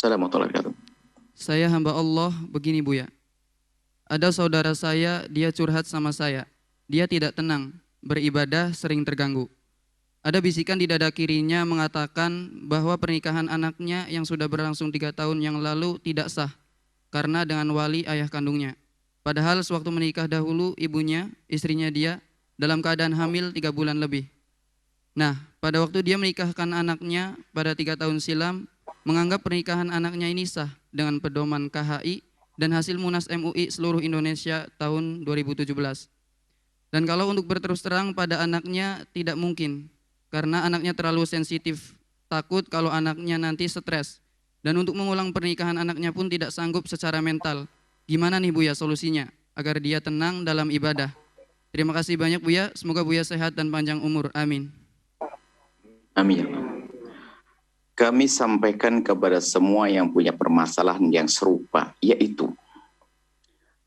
Assalamualaikum warahmatullahi wabarakatuh. Saya hamba Allah, begini Buya. Ada saudara saya, dia curhat sama saya. Dia tidak tenang, beribadah sering terganggu. Ada bisikan di dada kirinya mengatakan bahwa pernikahan anaknya yang sudah berlangsung 3 tahun yang lalu tidak sah karena dengan wali ayah kandungnya. Padahal sewaktu menikah dahulu ibunya, istrinya dia, dalam keadaan hamil 3 bulan lebih. Nah, pada waktu dia menikahkan anaknya pada 3 tahun silam, menganggap pernikahan anaknya ini sah dengan pedoman KHI dan hasil Munas MUI seluruh Indonesia tahun 2017. Dan kalau untuk berterus terang pada anaknya tidak mungkin, karena anaknya terlalu sensitif, takut kalau anaknya nanti stres. Dan untuk mengulang pernikahan anaknya pun tidak sanggup secara mental. Gimana nih Buya solusinya agar dia tenang dalam ibadah? Terima kasih banyak Buya, semoga Buya sehat dan panjang umur. Amin. Amin. Kami sampaikan kepada semua yang punya permasalahan yang serupa, yaitu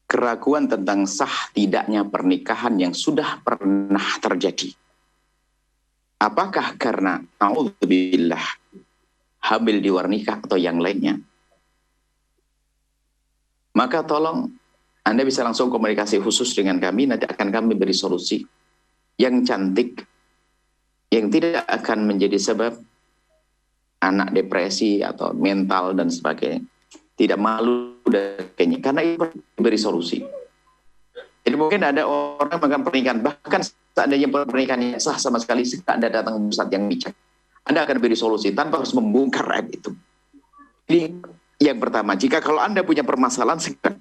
keraguan tentang sah tidaknya pernikahan yang sudah pernah terjadi. Apakah karena a'udzubillah hamil di luar nikah atau yang lainnya? Maka tolong Anda bisa langsung komunikasi khusus dengan kami, nanti akan kami beri solusi yang cantik, yang tidak akan menjadi sebab anak depresi atau mental dan sebagainya, tidak malu dan sebagainya, karena itu beri solusi. Jadi mungkin ada orang yang pernikahan, bahkan seandainya pernikahannya sah sama sekali, Anda datang Ustaz yang bijak, Anda akan beri solusi tanpa harus membongkar aib itu. Ini yang pertama. Jika kalau Anda punya permasalahan, segera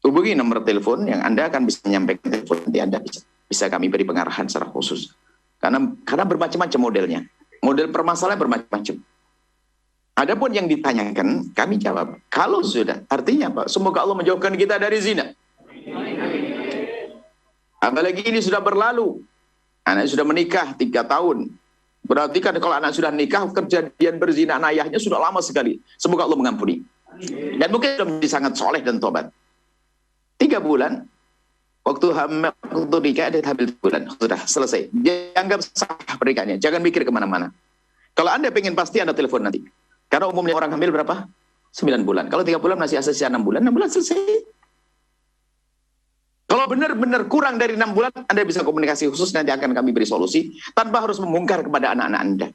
hubungi nomor telepon yang Anda akan bisa menyampaikan telepon, nanti Anda bisa kami beri pengarahan secara khusus. Karena bermacam-macam modelnya. Model permasalahan bermacam-macam. Adapun yang ditanyakan, kami jawab. Kalau sudah, artinya Pak, semoga Allah menjauhkan kita dari zina. Apalagi ini sudah berlalu. Anak sudah menikah 3 tahun. Berarti kan kalau anak sudah nikah, kejadian berzina ayahnya sudah lama sekali. Semoga Allah mengampuni. Dan mungkin sudah menjadi sangat soleh dan tobat. 3 bulan, waktu nikah ada hamil 3 bulan, sudah selesai. Dianggap sah pernikahannya, jangan mikir kemana-mana. Kalau Anda pengen pasti Anda telepon nanti. Karena umumnya orang hamil berapa? 9 bulan. Kalau 3 bulan masih asasnya 6 bulan, 6 bulan selesai. Kalau benar-benar kurang dari 6 bulan, Anda bisa komunikasi khusus, nanti akan kami beri solusi, tanpa harus membongkar kepada anak-anak Anda.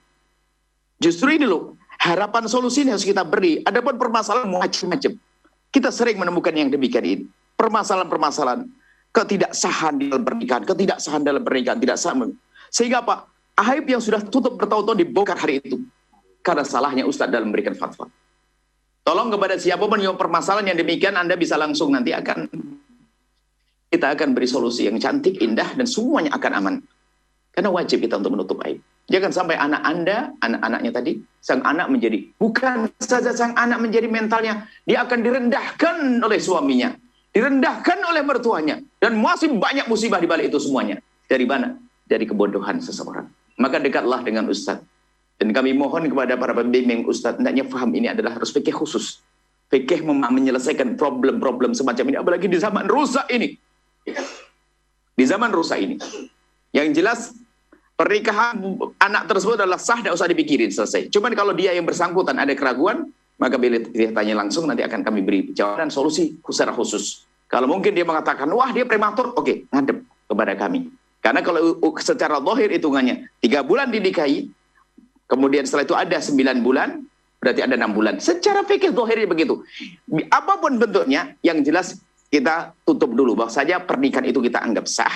Justru ini loh, harapan solusi ini harus kita beri. Adapun permasalahan macam-macam. Kita sering menemukan yang demikian ini. Permasalahan-permasalahan, ketidaksahan dalam pernikahan, tidak sama. Sehingga Pak, aib yang sudah tutup bertahun-tahun dibongkar hari itu. Karena salahnya Ustadz dalam memberikan fatwa. Tolong kepada siapapun yang permasalahan yang demikian, Anda bisa langsung nanti kita akan beri solusi yang cantik, indah, dan semuanya akan aman. Karena wajib kita untuk menutup aib. Jangan sampai anak Anda, anak-anaknya tadi, sang anak menjadi, bukan saja sang anak menjadi mentalnya, dia akan direndahkan oleh suaminya, direndahkan oleh mertuanya, dan masih banyak musibah di balik itu semuanya. Dari mana? Dari kebodohan seseorang. Maka dekatlah dengan Ustadz. Dan kami mohon kepada para pembimbing Ustadz, hendaknya faham ini adalah harus fikih khusus. Fikih menyelesaikan problem-problem semacam ini, apalagi di zaman rusak ini. Di zaman rusak ini. Yang jelas, pernikahan anak tersebut adalah sah, tidak usah dipikirin, selesai. Cuman kalau dia yang bersangkutan ada keraguan, maka bila dia tanya langsung, nanti akan kami beri jawaban solusi secara khusus. Kalau mungkin dia mengatakan, wah dia prematur, oke, ngadep kepada kami. Karena kalau secara zahir hitungannya 3 bulan dinikahi, kemudian setelah itu ada 9 bulan, berarti ada 6 bulan. Secara fikih zahirnya begitu. Apapun bentuknya, yang jelas kita tutup dulu bahwasanya pernikahan itu kita anggap sah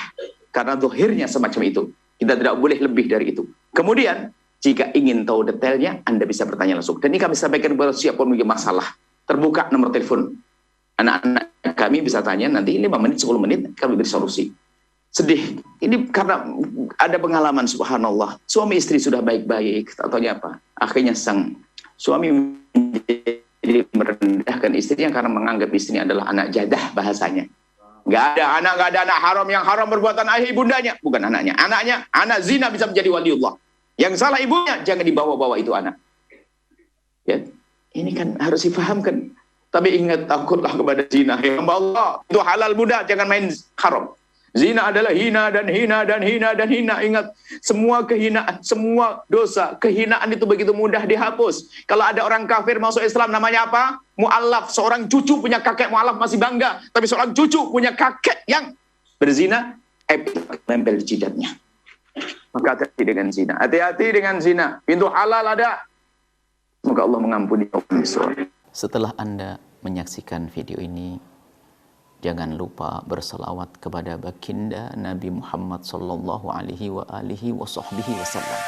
karena zahirnya semacam itu. Kita tidak boleh lebih dari itu. Kemudian jika ingin tahu detailnya, Anda bisa bertanya langsung. Dan ini kami sampaikan kepada siapa memiliki masalah. Terbuka nomor telepon. Anak-anak kami bisa tanya nanti 5 menit, 10 menit kami beri solusi. Sedih. Ini karena ada pengalaman subhanallah. Suami istri sudah baik-baik, ataunya apa? Akhirnya sang suami merendahkan istrinya karena menganggap istrinya adalah anak jadah bahasanya. Nggak ada anak haram yang haram perbuatan ayah ibundanya. Bukan anaknya. Anak zina bisa menjadi waliullah. Yang salah ibunya, jangan dibawa-bawa itu anak. Ya, ini kan harus difahamkan. Tapi ingat, takutlah kepada zina. Ya Allah, itu halal mudah, jangan main haram. Zina adalah hina dan hina dan hina dan hina. Ingat, semua kehinaan, semua dosa, kehinaan itu begitu mudah dihapus. Kalau ada orang kafir masuk Islam, namanya apa? Mu'allaf. Seorang cucu punya kakek mu'allaf masih bangga. Tapi seorang cucu punya kakek yang berzina, nempel di jidatnya. Maka hati-hati dengan zina. Hati-hati dengan zina. Pintu halal ada. Semoga Allah mengampuni. Setelah Anda menyaksikan video ini, jangan lupa berselawat kepada baginda Nabi Muhammad sallallahu alaihi wa alihi wasallam.